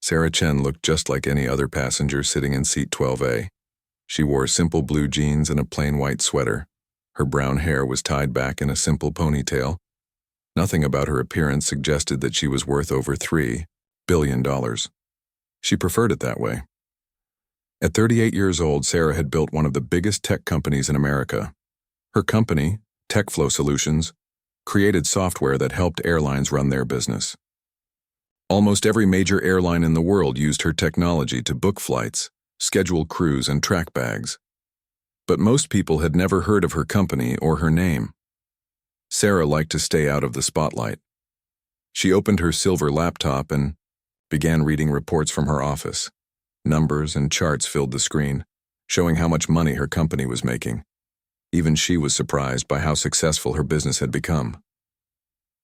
Sarah Chen looked just like any other passenger sitting in seat 12A. She wore simple blue jeans and a plain white sweater. Her brown hair was tied back in a simple ponytail. Nothing about her appearance suggested that she was worth over $3 billion. She preferred it that way. At 38 years old, Sarah had built one of the biggest tech companies in America. Her company, TechFlow Solutions, created software that helped airlines run their business. Almost every major airline in the world used her technology to book flights, schedule crews, and track bags. But most people had never heard of her company or her name. Sarah liked to stay out of the spotlight. She opened her silver laptop and began reading reports from her office. Numbers and charts filled the screen, showing how much money her company was making. Even she was surprised by how successful her business had become.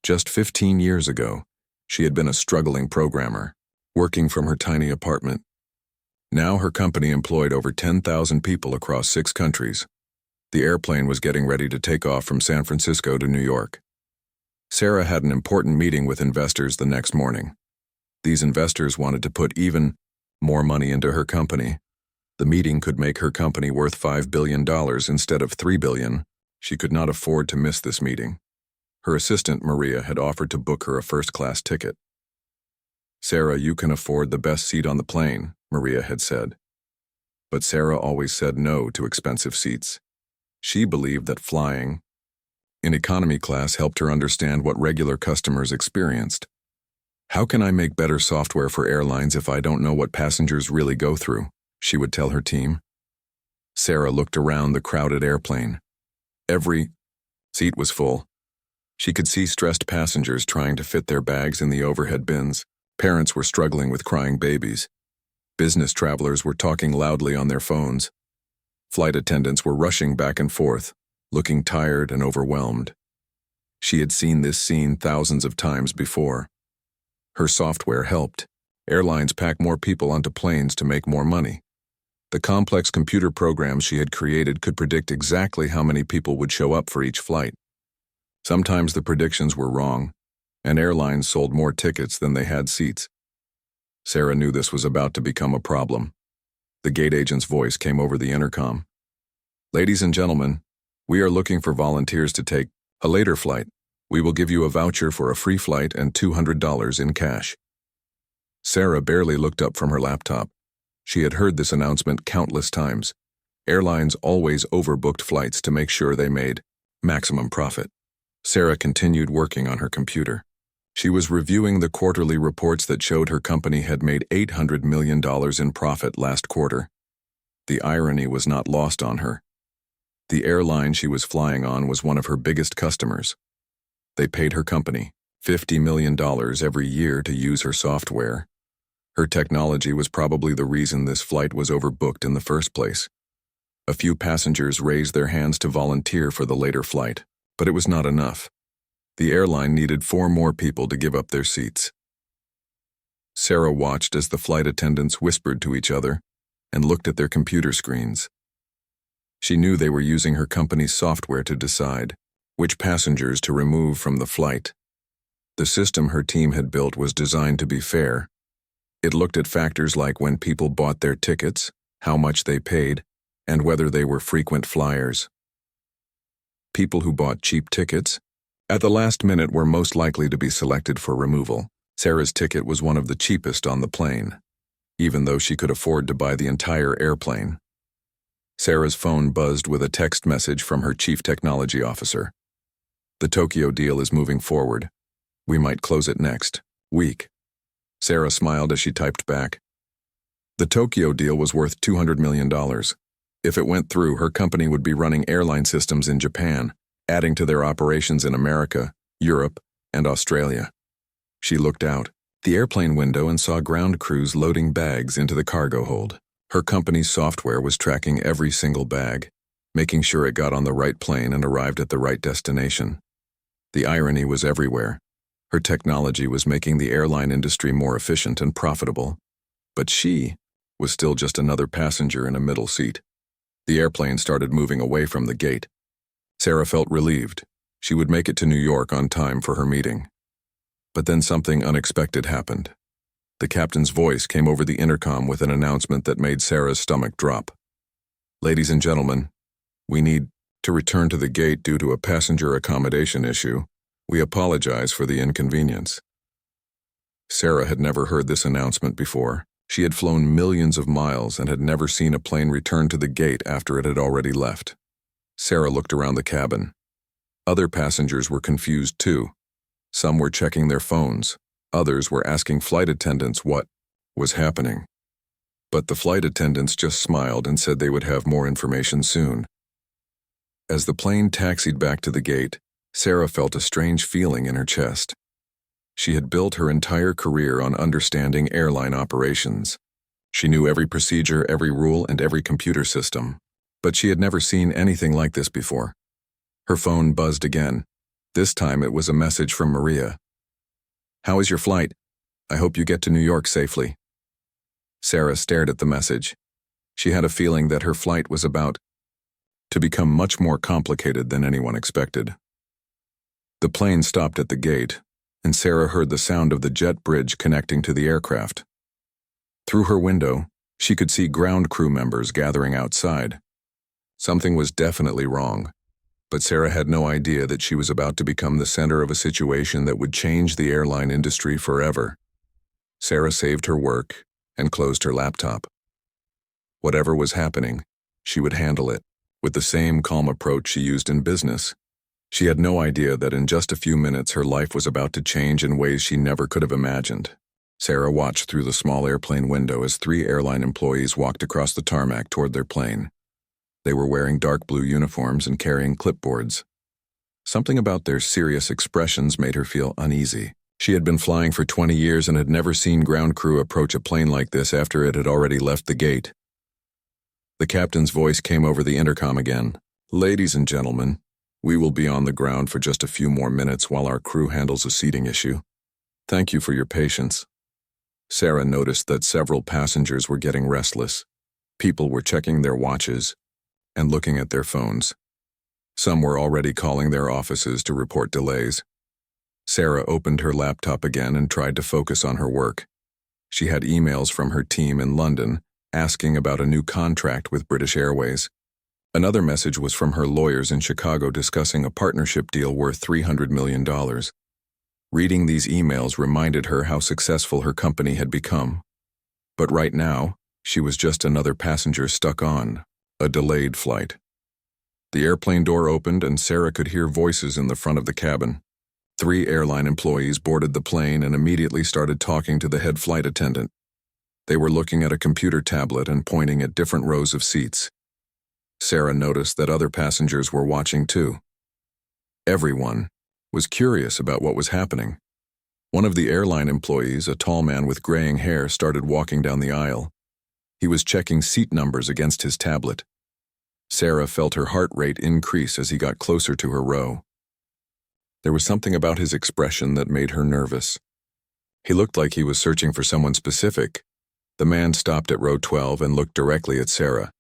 Just 15 years ago, she had been a struggling programmer, working from her tiny apartment. Now her company employed over 10,000 people across 6 countries. The airplane was getting ready to take off from San Francisco to New York. Sarah had an important meeting with investors the next morning. These investors wanted to put even more money into her company. The meeting could make her company worth $5 billion instead of $3 billion. She could not afford to miss this meeting. Her assistant, Maria, had offered to book her a first-class ticket. "Sarah, you can afford the best seat on the plane," Maria had said. But Sarah always said no to expensive seats. She believed that flying in economy class helped her understand what regular customers experienced. "How can I make better software for airlines if I don't know what passengers really go through?" she would tell her team. Sarah looked around the crowded airplane. Every seat was full. She could see stressed passengers trying to fit their bags in the overhead bins. Parents were struggling with crying babies. Business travelers were talking loudly on their phones. Flight attendants were rushing back and forth, looking tired and overwhelmed. She had seen this scene thousands of times before. Her software helped. Airlines pack more people onto planes to make more money. The complex computer programs she had created could predict exactly how many people would show up for each flight. Sometimes the predictions were wrong, and airlines sold more tickets than they had seats. Sarah knew this was about to become a problem. The gate agent's voice came over the intercom. "Ladies and gentlemen, we are looking for volunteers to take a later flight. We will give you a voucher for a free flight and $200 in cash." Sarah barely looked up from her laptop. She had heard this announcement countless times. Airlines always overbooked flights to make sure they made maximum profit. Sarah continued working on her computer. She was reviewing the quarterly reports that showed her company had made $800 million in profit last quarter. The irony was not lost on her. The airline she was flying on was one of her biggest customers. They paid her company $50 million every year to use her software. Her technology was probably the reason this flight was overbooked in the first place. A few passengers raised their hands to volunteer for the later flight, but it was not enough. The airline needed 4 more people to give up their seats. Sarah watched as the flight attendants whispered to each other and looked at their computer screens. She knew they were using her company's software to decide which passengers to remove from the flight. The system her team had built was designed to be fair. It looked at factors like when people bought their tickets, how much they paid, and whether they were frequent flyers. People who bought cheap tickets at the last minute were most likely to be selected for removal. Sarah's ticket was one of the cheapest on the plane, even though she could afford to buy the entire airplane. Sarah's phone buzzed with a text message from her chief technology officer. "The Tokyo deal is moving forward. We might close it next week." Sarah smiled as she typed back. The Tokyo deal was worth $200 million. If it went through, her company would be running airline systems in Japan, adding to their operations in America, Europe, and Australia. She looked out the airplane window and saw ground crews loading bags into the cargo hold. Her company's software was tracking every single bag, making sure it got on the right plane and arrived at the right destination. The irony was everywhere. Her technology was making the airline industry more efficient and profitable, but she was still just another passenger in a middle seat. The airplane started moving away from the gate. Sarah felt relieved. She would make it to New York on time for her meeting. But then something unexpected happened. The captain's voice came over the intercom with an announcement that made Sarah's stomach drop. "Ladies and gentlemen, we need to return to the gate due to a passenger accommodation issue. We apologize for the inconvenience." Sarah had never heard this announcement before. She had flown millions of miles and had never seen a plane return to the gate after it had already left. Sarah looked around the cabin. Other passengers were confused too. Some were checking their phones. Others were asking flight attendants what was happening. But the flight attendants just smiled and said they would have more information soon. As the plane taxied back to the gate, Sarah felt a strange feeling in her chest. She had built her entire career on understanding airline operations. She knew every procedure, every rule, and every computer system. But she had never seen anything like this before. Her phone buzzed again. This time it was a message from Maria. "How is your flight? I hope you get to New York safely." Sarah stared at the message. She had a feeling that her flight was about to become much more complicated than anyone expected. The plane stopped at the gate, and Sarah heard the sound of the jet bridge connecting to the aircraft. Through her window, she could see ground crew members gathering outside. Something was definitely wrong, but Sarah had no idea that she was about to become the center of a situation that would change the airline industry forever. Sarah saved her work and closed her laptop. Whatever was happening, she would handle it with the same calm approach she used in business. She had no idea that in just a few minutes her life was about to change in ways she never could have imagined. Sarah watched through the small airplane window as 3 airline employees walked across the tarmac toward their plane. They were wearing dark blue uniforms and carrying clipboards. Something about their serious expressions made her feel uneasy. She had been flying for 20 years and had never seen ground crew approach a plane like this after it had already left the gate. The captain's voice came over the intercom again. "Ladies and gentlemen, we will be on the ground for just a few more minutes while our crew handles a seating issue. Thank you for your patience." Sarah noticed that several passengers were getting restless. People were checking their watches and looking at their phones. Some were already calling their offices to report delays. Sarah opened her laptop again and tried to focus on her work. She had emails from her team in London asking about a new contract with British Airways. Another message was from her lawyers in Chicago discussing a partnership deal worth $300 million. Reading these emails reminded her how successful her company had become. But right now, she was just another passenger stuck on a delayed flight. The airplane door opened and Sarah could hear voices in the front of the cabin. 3 airline employees boarded the plane and immediately started talking to the head flight attendant. They were looking at a computer tablet and pointing at different rows of seats. Sarah noticed that other passengers were watching too. Everyone was curious about what was happening. One of the airline employees, a tall man with graying hair, started walking down the aisle. He was checking seat numbers against his tablet. Sarah felt her heart rate increase as he got closer to her row. There was something about his expression that made her nervous. He looked like he was searching for someone specific. The man stopped at row 12 and looked directly at Sarah.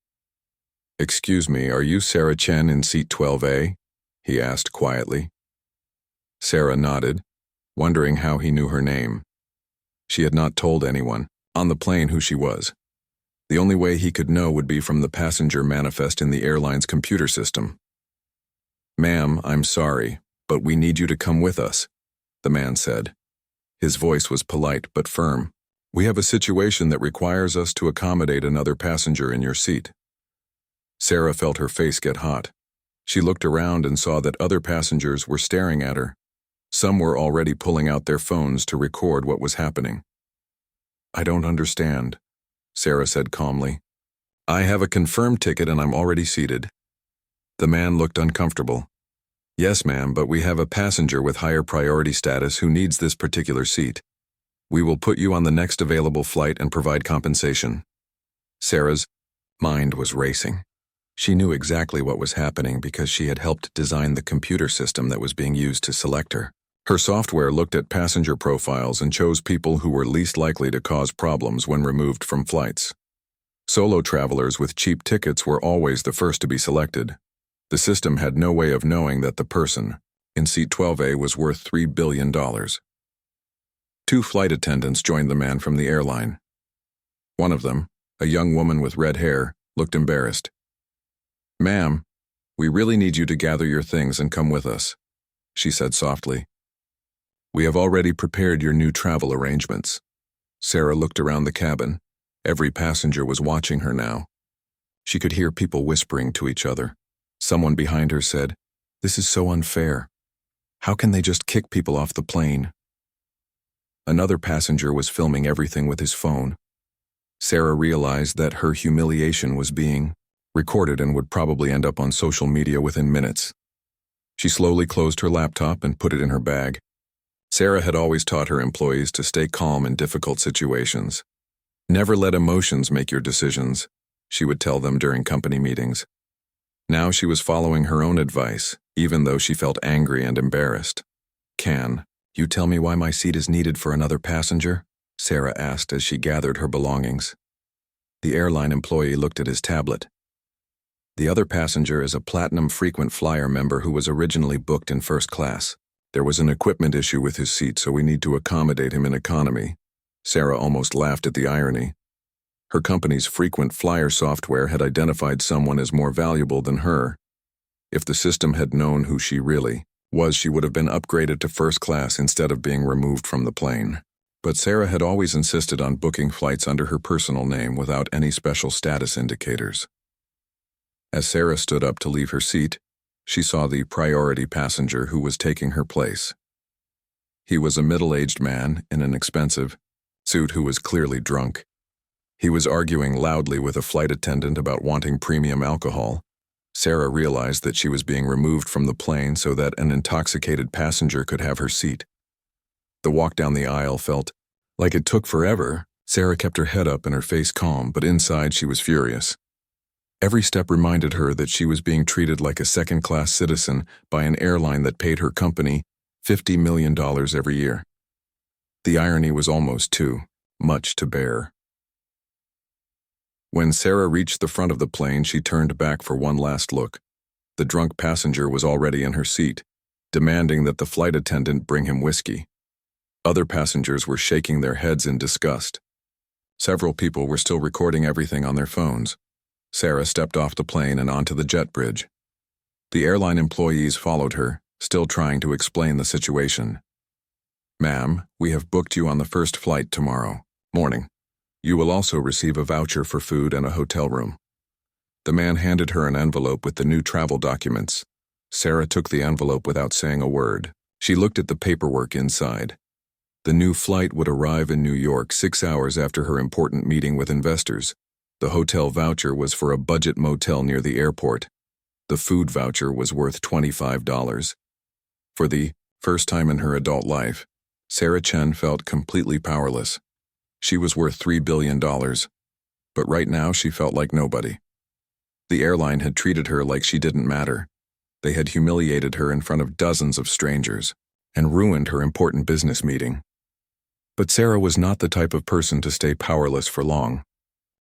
"Excuse me, are you Sarah Chen in seat 12A?" he asked quietly. Sarah nodded, wondering how he knew her name. She had not told anyone on the plane who she was. The only way he could know would be from the passenger manifest in the airline's computer system. "Ma'am, I'm sorry, but we need you to come with us," the man said. His voice was polite but firm. "We have a situation that requires us to accommodate another passenger in your seat." Sarah felt her face get hot. She looked around and saw that other passengers were staring at her. Some were already pulling out their phones to record what was happening. "I don't understand," Sarah said calmly. "I have a confirmed ticket and I'm already seated." The man looked uncomfortable. "Yes, ma'am, but we have a passenger with higher priority status who needs this particular seat. We will put you on the next available flight and provide compensation." Sarah's mind was racing. She knew exactly what was happening because she had helped design the computer system that was being used to select her. Her software looked at passenger profiles and chose people who were least likely to cause problems when removed from flights. Solo travelers with cheap tickets were always the first to be selected. The system had no way of knowing that the person in seat 12A was worth $3 billion. To Two flight attendants joined the man from the airline. One of them, a young woman with red hair, looked embarrassed. "Ma'am, we really need you to gather your things and come with us," she said softly. "We have already prepared your new travel arrangements." Sarah looked around the cabin. Every passenger was watching her now. She could hear people whispering to each other. Someone behind her said, "This is so unfair. How can they just kick people off the plane?" Another passenger was filming everything with his phone. Sarah realized that her humiliation was being recorded and would probably end up on social media within minutes. She slowly closed her laptop and put it in her bag. Sarah had always taught her employees to stay calm in difficult situations. "Never let emotions make your decisions," she would tell them during company meetings. Now she was following her own advice, even though she felt angry and embarrassed. "Can you tell me why my seat is needed for another passenger?" Sarah asked as she gathered her belongings. The airline employee looked at his tablet. "The other passenger is a Platinum Frequent Flyer member who was originally booked in first class. There was an equipment issue with his seat, so we need to accommodate him in economy." Sarah almost laughed at the irony. Her company's frequent flyer software had identified someone as more valuable than her. If the system had known who she really was, she would have been upgraded to first class instead of being removed from the plane. But Sarah had always insisted on booking flights under her personal name without any special status indicators. As Sarah stood up to leave her seat, she saw the priority passenger who was taking her place. He was a middle-aged man in an expensive suit who was clearly drunk. He was arguing loudly with a flight attendant about wanting premium alcohol. Sarah realized that she was being removed from the plane so that an intoxicated passenger could have her seat. The walk down the aisle felt like it took forever. Sarah kept her head up and her face calm, but inside she was furious. Every step reminded her that she was being treated like a second-class citizen by an airline that paid her company $50 million every year. The irony was almost too much to bear. When Sarah reached the front of the plane, she turned back for one last look. The drunk passenger was already in her seat, demanding that the flight attendant bring him whiskey. Other passengers were shaking their heads in disgust. Several people were still recording everything on their phones. Sarah stepped off the plane and onto the jet bridge. The airline employees followed her, still trying to explain the situation. "Ma'am, we have booked you on the first flight tomorrow morning. You will also receive a voucher for food and a hotel room." The man handed her an envelope with the new travel documents. Sarah took the envelope without saying a word. She looked at the paperwork inside. The new flight would arrive in New York 6 hours after her important meeting with investors. The hotel voucher was for a budget motel near the airport. The food voucher was worth $25. For the first time in her adult life, Sarah Chen felt completely powerless. She was worth $3 billion, but right now she felt like nobody. The airline had treated her like she didn't matter. They had humiliated her in front of dozens of strangers and ruined her important business meeting. But Sarah was not the type of person to stay powerless for long.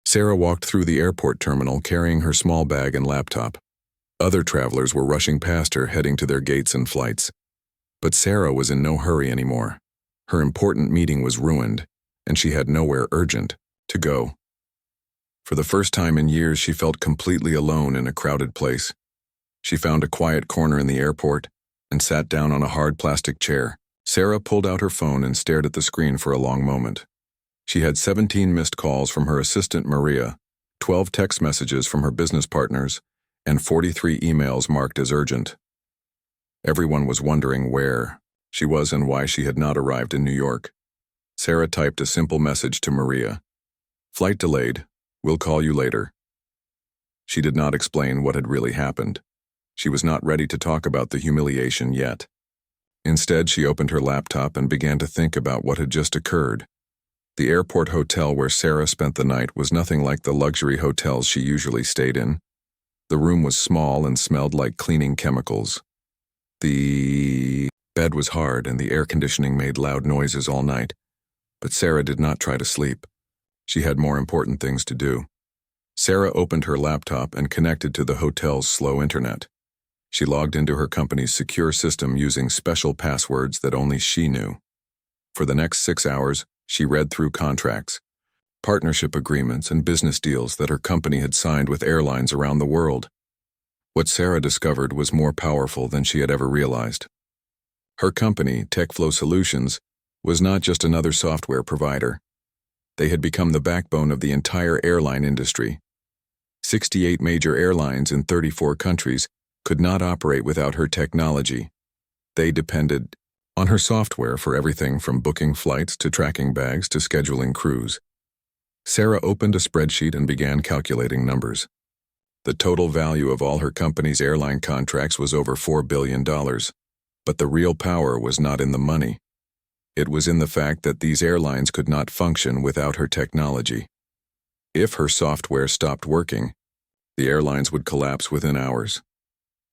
Sarah walked through the airport terminal carrying her small bag and laptop. Other travelers were rushing past her, heading to their gates and flights. But Sarah was in no hurry anymore. Her important meeting was ruined, and she had nowhere urgent to go. For the first time in years, she felt completely alone in a crowded place. She found a quiet corner in the airport and sat down on a hard plastic chair. Sarah pulled out her phone and stared at the screen for a long moment. She had 17 missed calls from her assistant Maria, 12 text messages from her business partners, and 43 emails marked as urgent. Everyone was wondering where she was and why she had not arrived in New York. Sarah typed a simple message to Maria. "Flight delayed. We'll call you later." She did not explain what had really happened. She was not ready to talk about the humiliation yet. Instead, she opened her laptop and began to think about what had just occurred. The airport hotel where Sarah spent the night was nothing like the luxury hotels she usually stayed in. The room was small and smelled like cleaning chemicals. The bed was hard and the air conditioning made loud noises all night. But Sarah did not try to sleep. She had more important things to do. Sarah opened her laptop and connected to the hotel's slow internet. She logged into her company's secure system using special passwords that only she knew. For the next 6 hours, she read through contracts, partnership agreements, and business deals that her company had signed with airlines around the world. What Sarah discovered was more powerful than she had ever realized. Her company, TechFlow Solutions, was not just another software provider. They had become the backbone of the entire airline industry. 68 major airlines in 34 countries could not operate without her technology. They depended on her software for everything from booking flights to tracking bags to scheduling crews. Sarah opened a spreadsheet and began calculating numbers. The total value of all her company's airline contracts was over $4 billion. But the real power was not in the money. It was in the fact that these airlines could not function without her technology. If her software stopped working, the airlines would collapse within hours.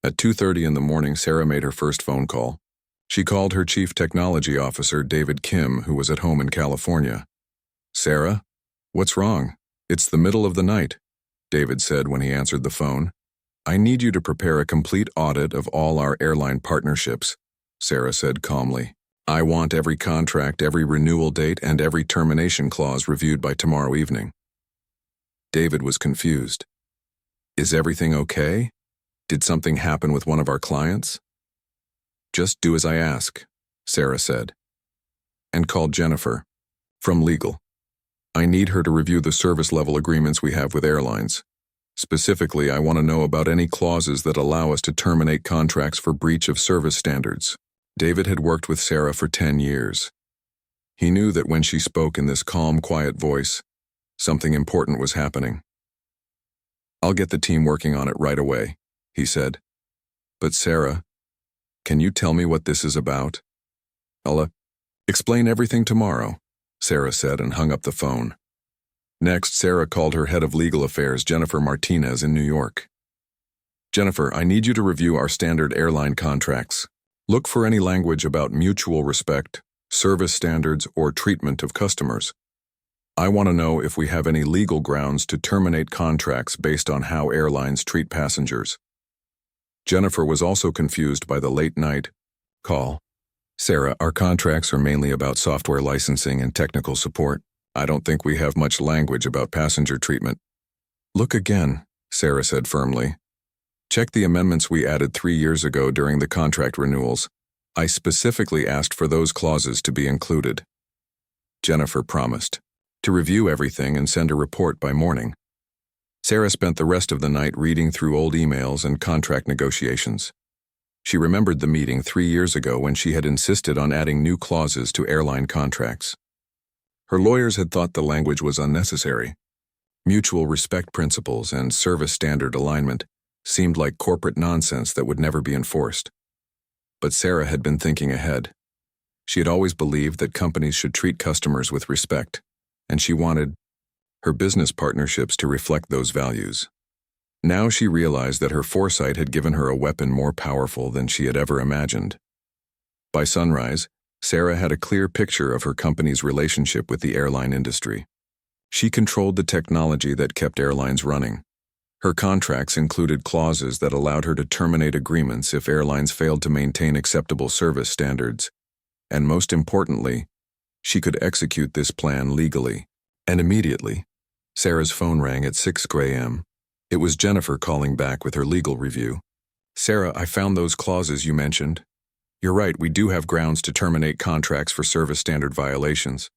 At 2:30 in the morning, Sarah made her first phone call. She called her chief technology officer, David Kim, who was at home in California. "Sarah, what's wrong? It's the middle of the night," David said when he answered the phone. "I need you to prepare a complete audit of all our airline partnerships," Sarah said calmly. "I want every contract, every renewal date, and every termination clause reviewed by tomorrow evening." David was confused. "Is everything okay? Did something happen with one of our clients?" "Just do as I ask," Sarah said, and called Jennifer from legal. "I need her to review the service level agreements we have with airlines. Specifically, I want to know about any clauses that allow us to terminate contracts for breach of service standards." David had worked with Sarah for 10 years. He knew that when she spoke in this calm, quiet voice, something important was happening. "I'll get the team working on it right away," he said. "But Sarah, can you tell me what this is about?" "I'll explain everything tomorrow," Sarah said and hung up the phone. Next, Sarah called her head of legal affairs, Jennifer Martinez, in New York. "Jennifer, I need you to review our standard airline contracts. Look for any language about mutual respect, service standards, or treatment of customers. I want to know if we have any legal grounds to terminate contracts based on how airlines treat passengers." Jennifer was also confused by the late-night call. "Sarah, our contracts are mainly about software licensing and technical support. I don't think we have much language about passenger treatment." "Look again," Sarah said firmly. "Check the amendments we added 3 years ago during the contract renewals. I specifically asked for those clauses to be included." Jennifer promised to review everything and send a report by morning. Sarah spent the rest of the night reading through old emails and contract negotiations. She remembered the meeting 3 years ago when she had insisted on adding new clauses to airline contracts. Her lawyers had thought the language was unnecessary. Mutual respect principles and service standard alignment seemed like corporate nonsense that would never be enforced. But Sarah had been thinking ahead. She had always believed that companies should treat customers with respect, and she wanted her business partnerships to reflect those values. Now she realized that her foresight had given her a weapon more powerful than she had ever imagined. By sunrise, Sarah had a clear picture of her company's relationship with the airline industry. She controlled the technology that kept airlines running. Her contracts included clauses that allowed her to terminate agreements if airlines failed to maintain acceptable service standards. And most importantly, she could execute this plan legally. And immediately, Sarah's phone rang at 6 a.m. It was Jennifer calling back with her legal review. "Sarah, I found those clauses you mentioned. You're right, we do have grounds to terminate contracts for service standard violations.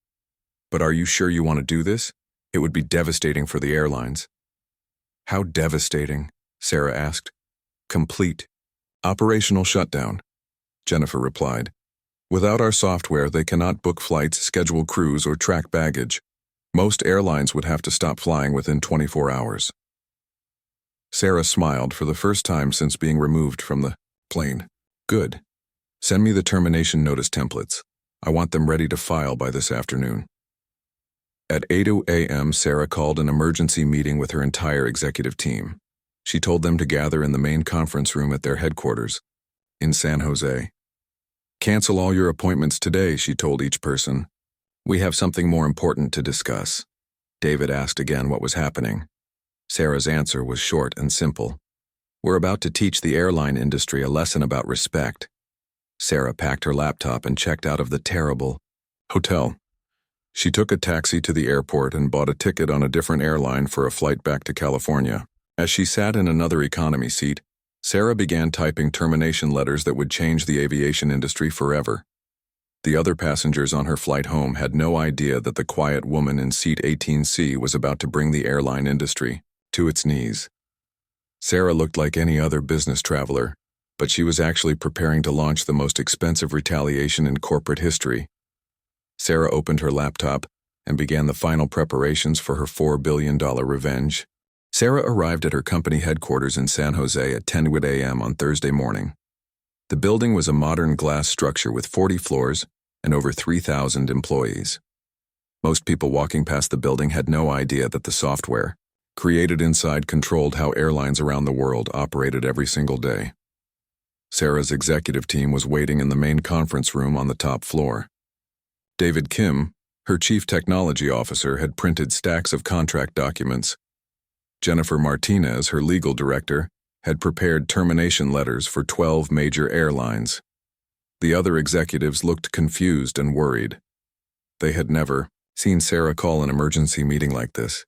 But are you sure you want to do this? It would be devastating for the airlines." "How devastating?" Sarah asked. "Complete operational shutdown," Jennifer replied. "Without our software, they cannot book flights, schedule crews, or track baggage. Most airlines would have to stop flying within 24 hours. Sarah smiled for the first time since being removed from the plane. "Good. Send me the termination notice templates. I want them ready to file by this afternoon." At 8 a.m., Sarah called an emergency meeting with her entire executive team. She told them to gather in the main conference room at their headquarters in San Jose. "Cancel all your appointments today," she told each person. "We have something more important to discuss." David asked again what was happening. Sarah's answer was short and simple. "We're about to teach the airline industry a lesson about respect." Sarah packed her laptop and checked out of the terrible, Hotel. She took a taxi to the airport and bought a ticket on a different airline for a flight back to California. As she sat in another economy seat, Sarah began typing termination letters that would change the aviation industry forever. The other passengers on her flight home had no idea that the quiet woman in seat 18C was about to bring the airline industry to its knees. Sarah looked like any other business traveler, but she was actually preparing to launch the most expensive retaliation in corporate history. Sarah opened her laptop and began the final preparations for her $4 billion revenge. Sarah arrived at her company headquarters in San Jose at 10 a.m. on Thursday morning. The building was a modern glass structure with 40 floors and over 3,000 employees. Most people walking past the building had no idea that the software, created inside, controlled how airlines around the world operated every single day. Sarah's executive team was waiting in the main conference room on the top floor. David Kim, her chief technology officer, had printed stacks of contract documents. Jennifer Martinez, her legal director, had prepared termination letters for 12 major airlines. The other executives looked confused and worried. They had never seen Sarah call an emergency meeting like this.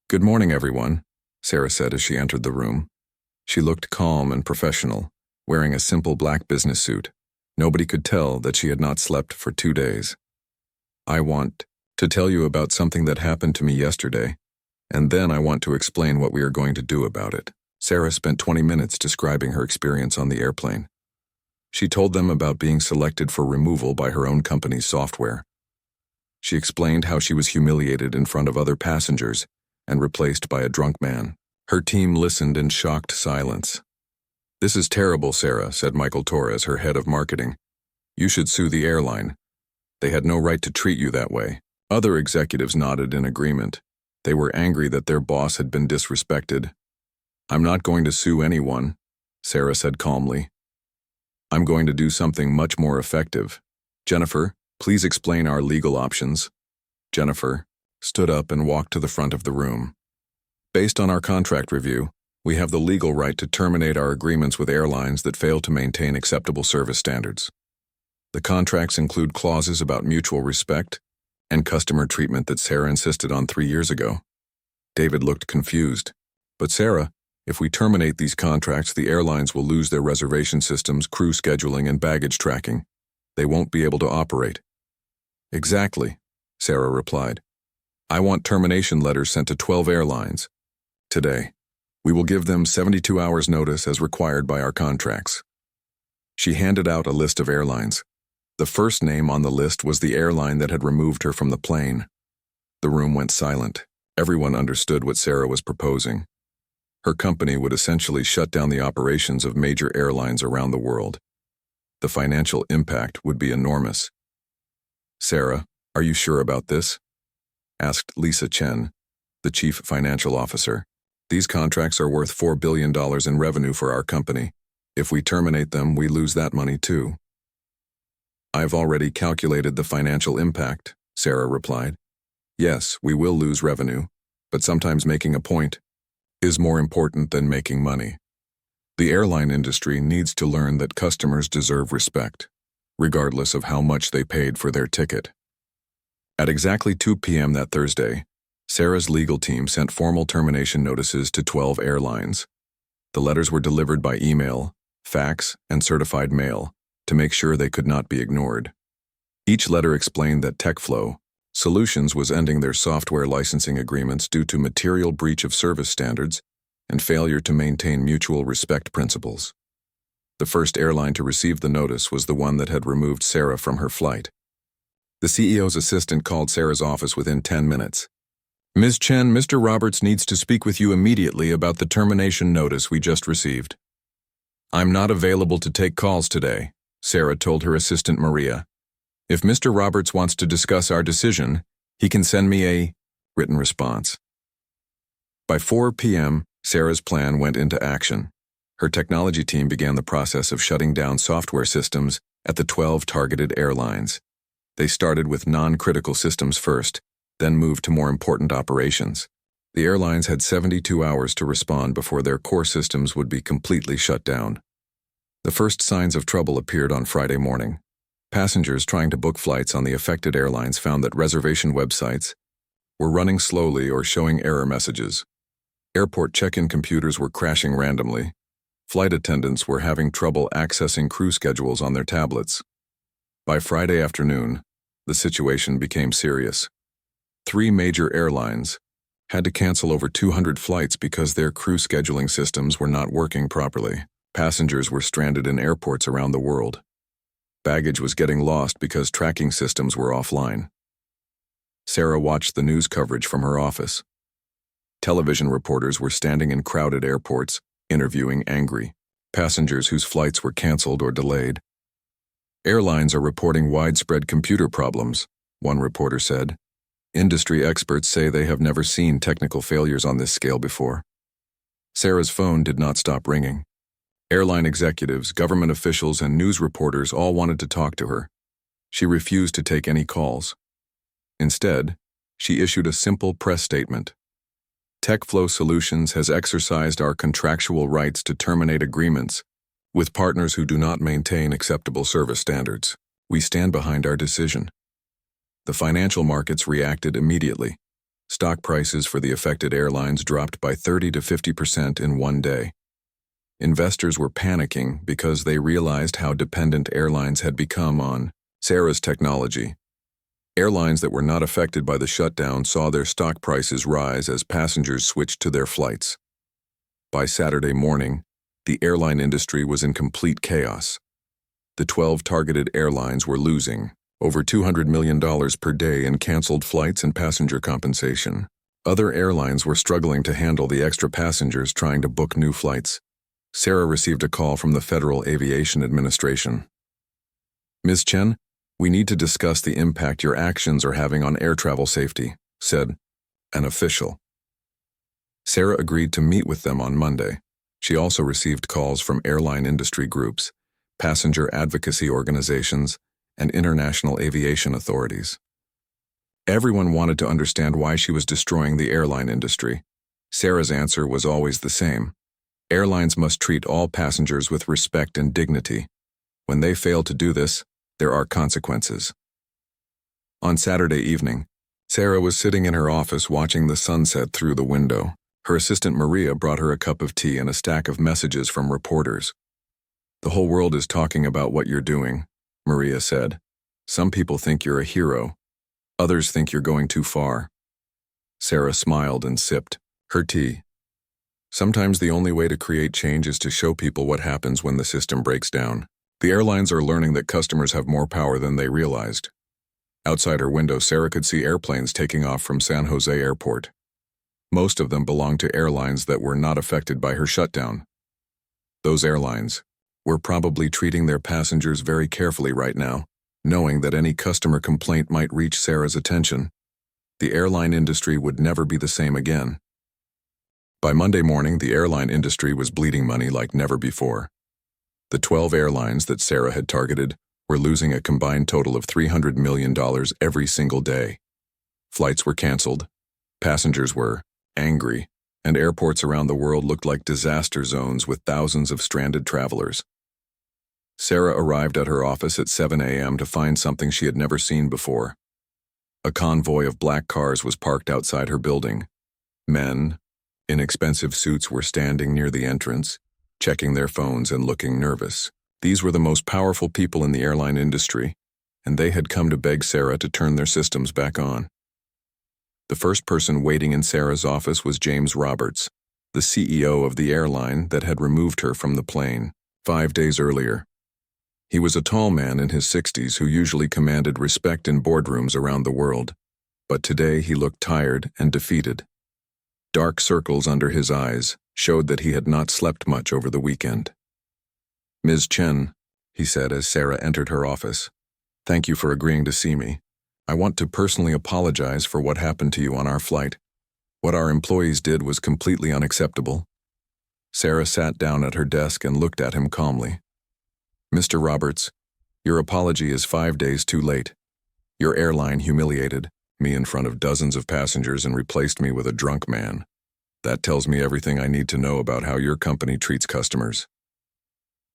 "Good morning, everyone," Sarah said as she entered the room. She looked calm and professional, wearing a simple black business suit. Nobody could tell that she had not slept for 2 days. "I want to tell you about something that happened to me yesterday, and then I want to explain what we are going to do about it." Sarah spent 20 minutes describing her experience on the airplane. She told them about being selected for removal by her own company's software. She explained how she was humiliated in front of other passengers and replaced by a drunk man. Her team listened in shocked silence. "This is terrible, Sarah," said Michael Torres, her head of marketing. "You should sue the airline. They had no right to treat you that way." Other executives nodded in agreement. They were angry that their boss had been disrespected. "I'm not going to sue anyone," Sarah said calmly. "I'm going to do something much more effective. Jennifer, please explain our legal options." Jennifer stood up and walked to the front of the room. "Based on our contract review, we have the legal right to terminate our agreements with airlines that fail to maintain acceptable service standards. The contracts include clauses about mutual respect and customer treatment that Sarah insisted on 3 years ago." David looked confused. "But Sarah, if we terminate these contracts, the airlines will lose their reservation systems, crew scheduling, and baggage tracking. They won't be able to operate." "Exactly," Sarah replied. "I want termination letters sent to 12 airlines. Today. We will give them 72 hours notice as required by our contracts." She handed out a list of airlines. The first name on the list was the airline that had removed her from the plane. The room went silent. Everyone understood what Sarah was proposing. Her company would essentially shut down the operations of major airlines around the world. The financial impact would be enormous. "Sarah, are you sure about this?" asked Lisa Chen, the chief financial officer. "These contracts are worth $4 billion in revenue for our company. If we terminate them, we lose that money too." "I've already calculated the financial impact," Sarah replied. "Yes, we will lose revenue, but sometimes making a point is more important than making money. The airline industry needs to learn that customers deserve respect, regardless of how much they paid for their ticket." At exactly 2 p.m. that Thursday, Sarah's legal team sent formal termination notices to 12 airlines. The letters were delivered by email, fax, and certified mail to make sure they could not be ignored. Each letter explained that TechFlow Solutions was ending their software licensing agreements due to material breach of service standards and failure to maintain mutual respect principles. The first airline to receive the notice was the one that had removed Sarah from her flight. The CEO's assistant called Sarah's office within 10 minutes. "Ms. Chen, Mr. Roberts needs to speak with you immediately about the termination notice we just received." "I'm not available to take calls today," Sarah told her assistant Maria. "If Mr. Roberts wants to discuss our decision, he can send me a written response." By 4 p.m., Sarah's plan went into action. Her technology team began the process of shutting down software systems at the 12 targeted airlines. They started with non-critical systems first, then moved to more important operations. The airlines had 72 hours to respond before their core systems would be completely shut down. The first signs of trouble appeared on Friday morning. Passengers trying to book flights on the affected airlines found that reservation websites were running slowly or showing error messages. Airport check-in computers were crashing randomly. Flight attendants were having trouble accessing crew schedules on their tablets. By Friday afternoon, the situation became serious. 3 major airlines had to cancel over 200 flights because their crew scheduling systems were not working properly. Passengers were stranded in airports around the world. Baggage was getting lost because tracking systems were offline. Sarah watched the news coverage from her office. Television reporters were standing in crowded airports, interviewing angry passengers whose flights were canceled or delayed. Airlines are reporting widespread computer problems, one reporter said. Industry experts say they have never seen technical failures on this scale before. Sarah's phone did not stop ringing. Airline executives, government officials, and news reporters all wanted to talk to her. She refused to take any calls. Instead, she issued a simple press statement. TechFlow Solutions has exercised our contractual rights to terminate agreements with partners who do not maintain acceptable service standards. We stand behind our decision. The financial markets reacted immediately. Stock prices for the affected airlines dropped by 30 to 50% in one day. Investors were panicking because they realized how dependent airlines had become on Sarah's technology. Airlines that were not affected by the shutdown saw their stock prices rise as passengers switched to their flights. By Saturday morning, the airline industry was in complete chaos. The 12 targeted airlines were losing over $200 million per day in canceled flights and passenger compensation. Other airlines were struggling to handle the extra passengers trying to book new flights. Sarah received a call from the Federal Aviation Administration. "Ms. Chen, we need to discuss the impact your actions are having on air travel safety," said an official. Sarah agreed to meet with them on Monday. She also received calls from airline industry groups, passenger advocacy organizations, and international aviation authorities. Everyone wanted to understand why she was destroying the airline industry. Sarah's answer was always the same. Airlines must treat all passengers with respect and dignity. When they fail to do this, there are consequences. On Saturday evening, Sarah was sitting in her office watching the sunset through the window. Her assistant Maria brought her a cup of tea and a stack of messages from reporters. "The whole world is talking about what you're doing," Maria said. "Some people think you're a hero. Others think you're going too far." Sarah smiled and sipped her tea. Sometimes the only way to create change is to show people what happens when the system breaks down. The airlines are learning that customers have more power than they realized. Outside her window, Sarah could see airplanes taking off from San Jose Airport. Most of them belonged to airlines that were not affected by her shutdown. Those airlines were probably treating their passengers very carefully right now, knowing that any customer complaint might reach Sarah's attention. The airline industry would never be the same again. By Monday morning, the airline industry was bleeding money like never before. The 12 airlines that Sarah had targeted were losing a combined total of $300 million every single day. Flights were canceled, passengers were angry, and airports around the world looked like disaster zones with thousands of stranded travelers. Sarah arrived at her office at 7 a.m. to find something she had never seen before. A convoy of black cars was parked outside her building. Men in expensive suits were standing near the entrance, checking their phones and looking nervous. These were the most powerful people in the airline industry, and they had come to beg Sarah to turn their systems back on. The first person waiting in Sarah's office was James Roberts, the CEO of the airline that had removed her from the plane 5 days earlier. He was a tall man in his 60s who usually commanded respect in boardrooms around the world, but today he looked tired and defeated. Dark circles under his eyes showed that he had not slept much over the weekend. "Ms. Chen," he said as Sarah entered her office, "thank you for agreeing to see me. I want to personally apologize for what happened to you on our flight. What our employees did was completely unacceptable." Sarah sat down at her desk and looked at him calmly. "Mr. Roberts, your apology is 5 days too late. Your airline humiliated me in front of dozens of passengers and replaced me with a drunk man. That tells me everything I need to know about how your company treats customers."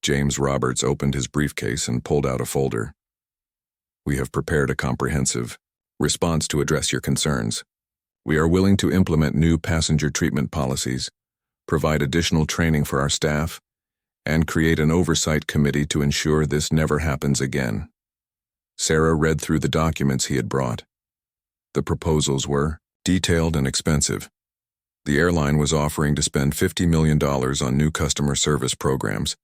James Roberts opened his briefcase and pulled out a folder. We have prepared a comprehensive response to address your concerns. We are willing to implement new passenger treatment policies, provide additional training for our staff, and create an oversight committee to ensure this never happens again. Sarah read through the documents he had brought. The proposals were detailed and expensive. The airline was offering to spend $50 million on new customer service programs.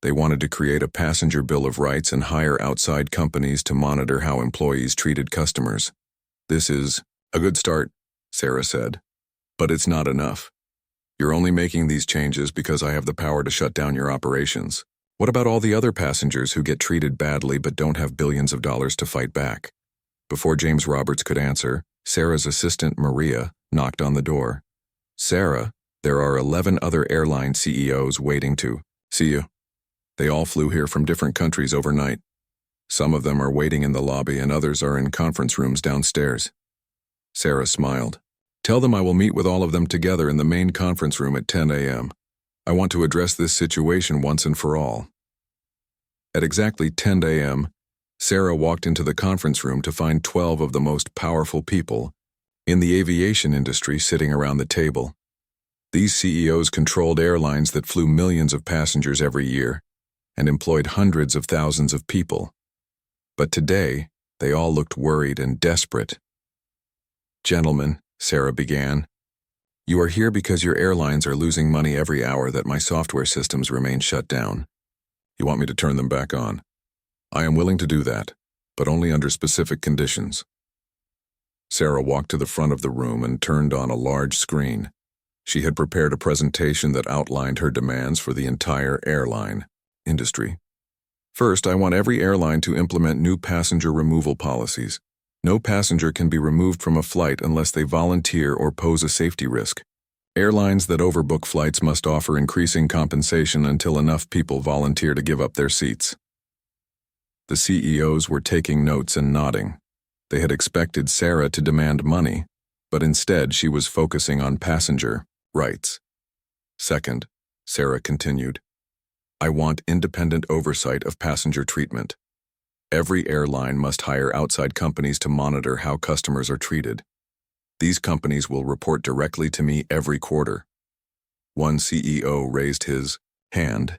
They wanted to create a passenger bill of rights and hire outside companies to monitor how employees treated customers. This is a good start, Sarah said, but it's not enough. You're only making these changes because I have the power to shut down your operations. What about all the other passengers who get treated badly but don't have billions of dollars to fight back? Before James Roberts could answer, Sarah's assistant, Maria, knocked on the door. Sarah, there are 11 other airline CEOs waiting to see you. They all flew here from different countries overnight. Some of them are waiting in the lobby and others are in conference rooms downstairs. Sarah smiled. Tell them I will meet with all of them together in the main conference room at 10 a.m. I want to address this situation once and for all. At exactly 10 a.m., Sarah walked into the conference room to find 12 of the most powerful people in the aviation industry sitting around the table. These CEOs controlled airlines that flew millions of passengers every year and employed hundreds of thousands of people. But today, they all looked worried and desperate. Gentlemen, Sarah began, you are here because your airlines are losing money every hour that my software systems remain shut down. You want me to turn them back on? I am willing to do that, but only under specific conditions. Sarah walked to the front of the room and turned on a large screen. She had prepared a presentation that outlined her demands for the entire airline industry. First, I want every airline to implement new passenger removal policies. No passenger can be removed from a flight unless they volunteer or pose a safety risk. Airlines that overbook flights must offer increasing compensation until enough people volunteer to give up their seats. The CEOs were taking notes and nodding. They had expected Sarah to demand money, but instead she was focusing on passenger rights. Second, Sarah continued, I want independent oversight of passenger treatment. Every airline must hire outside companies to monitor how customers are treated. These companies will report directly to me every quarter. One CEO raised his hand.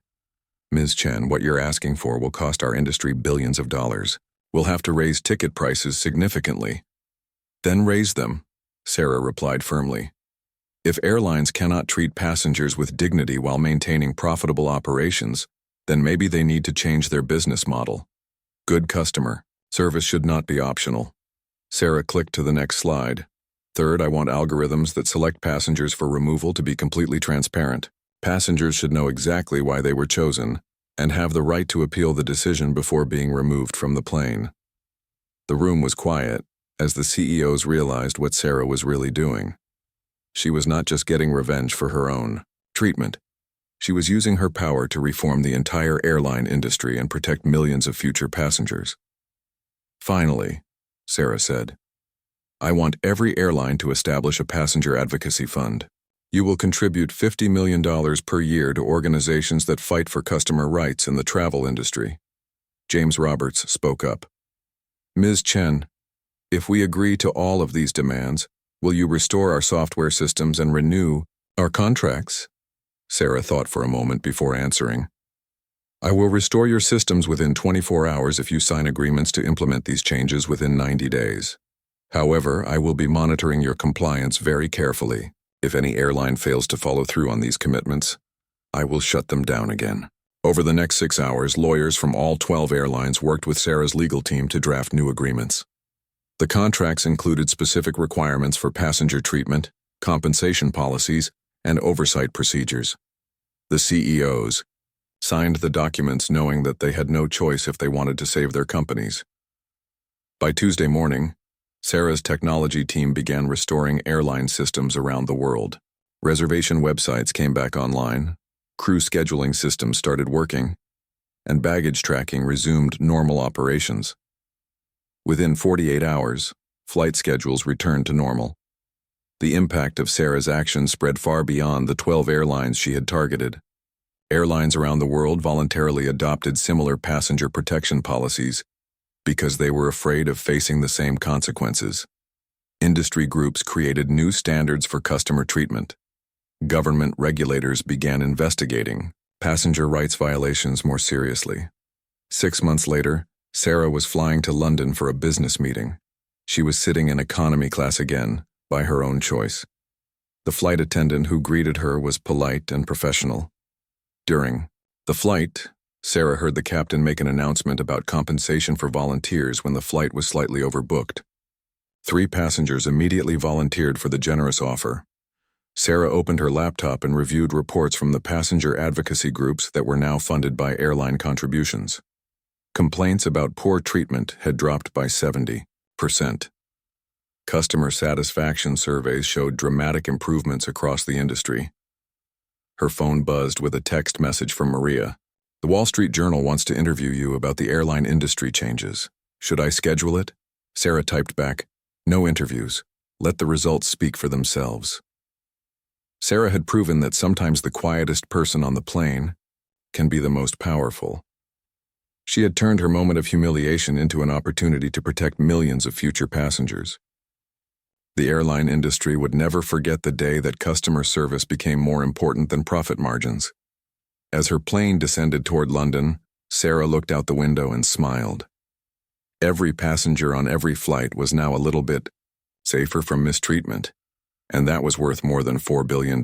Ms. Chen, what you're asking for will cost our industry billions of dollars. We'll have to raise ticket prices significantly. Then raise them, Sarah replied firmly. If airlines cannot treat passengers with dignity while maintaining profitable operations, then maybe they need to change their business model. Good customer service should not be optional. Sarah clicked to the next slide. Third, I want algorithms that select passengers for removal to be completely transparent. Passengers should know exactly why they were chosen and have the right to appeal the decision before being removed from the plane. The room was quiet as the CEOs realized what Sarah was really doing. She was not just getting revenge for her own treatment. She was using her power to reform the entire airline industry and protect millions of future passengers. Finally, Sarah said, I want every airline to establish a passenger advocacy fund. You will contribute $50 million per year to organizations that fight for customer rights in the travel industry. James Roberts spoke up. Ms. Chen, if we agree to all of these demands, will you restore our software systems and renew our contracts? Sarah thought for a moment before answering. I will restore your systems within 24 hours if you sign agreements to implement these changes within 90 days. However, I will be monitoring your compliance very carefully. If any airline fails to follow through on these commitments, I will shut them down again. Over the next 6 hours, lawyers from all 12 airlines worked with Sarah's legal team to draft new agreements. The contracts included specific requirements for passenger treatment, compensation policies, and oversight procedures. The CEOs signed the documents knowing that they had no choice if they wanted to save their companies. By Tuesday morning, Sarah's technology team began restoring airline systems around the world. Reservation websites came back online, crew scheduling systems started working, and baggage tracking resumed normal operations. Within 48 hours, flight schedules returned to normal. The impact of Sarah's actions spread far beyond the 12 airlines she had targeted. Airlines around the world voluntarily adopted similar passenger protection policies, because they were afraid of facing the same consequences. Industry groups created new standards for customer treatment. Government regulators began investigating passenger rights violations more seriously. 6 months later, Sarah was flying to London for a business meeting. She was sitting in economy class again, by her own choice. The flight attendant who greeted her was polite and professional. During the flight, Sarah heard the captain make an announcement about compensation for volunteers when the flight was slightly overbooked. 3 passengers immediately volunteered for the generous offer. Sarah opened her laptop and reviewed reports from the passenger advocacy groups that were now funded by airline contributions. Complaints about poor treatment had dropped by 70%. Customer satisfaction surveys showed dramatic improvements across the industry. Her phone buzzed with a text message from Maria. "The Wall Street Journal wants to interview you about the airline industry changes. Should I schedule it?" Sarah typed back, "No interviews. Let the results speak for themselves." Sarah had proven that sometimes the quietest person on the plane can be the most powerful. She had turned her moment of humiliation into an opportunity to protect millions of future passengers. The airline industry would never forget the day that customer service became more important than profit margins. As her plane descended toward London, Sarah looked out the window and smiled. Every passenger on every flight was now a little bit safer from mistreatment, and that was worth more than $4 billion.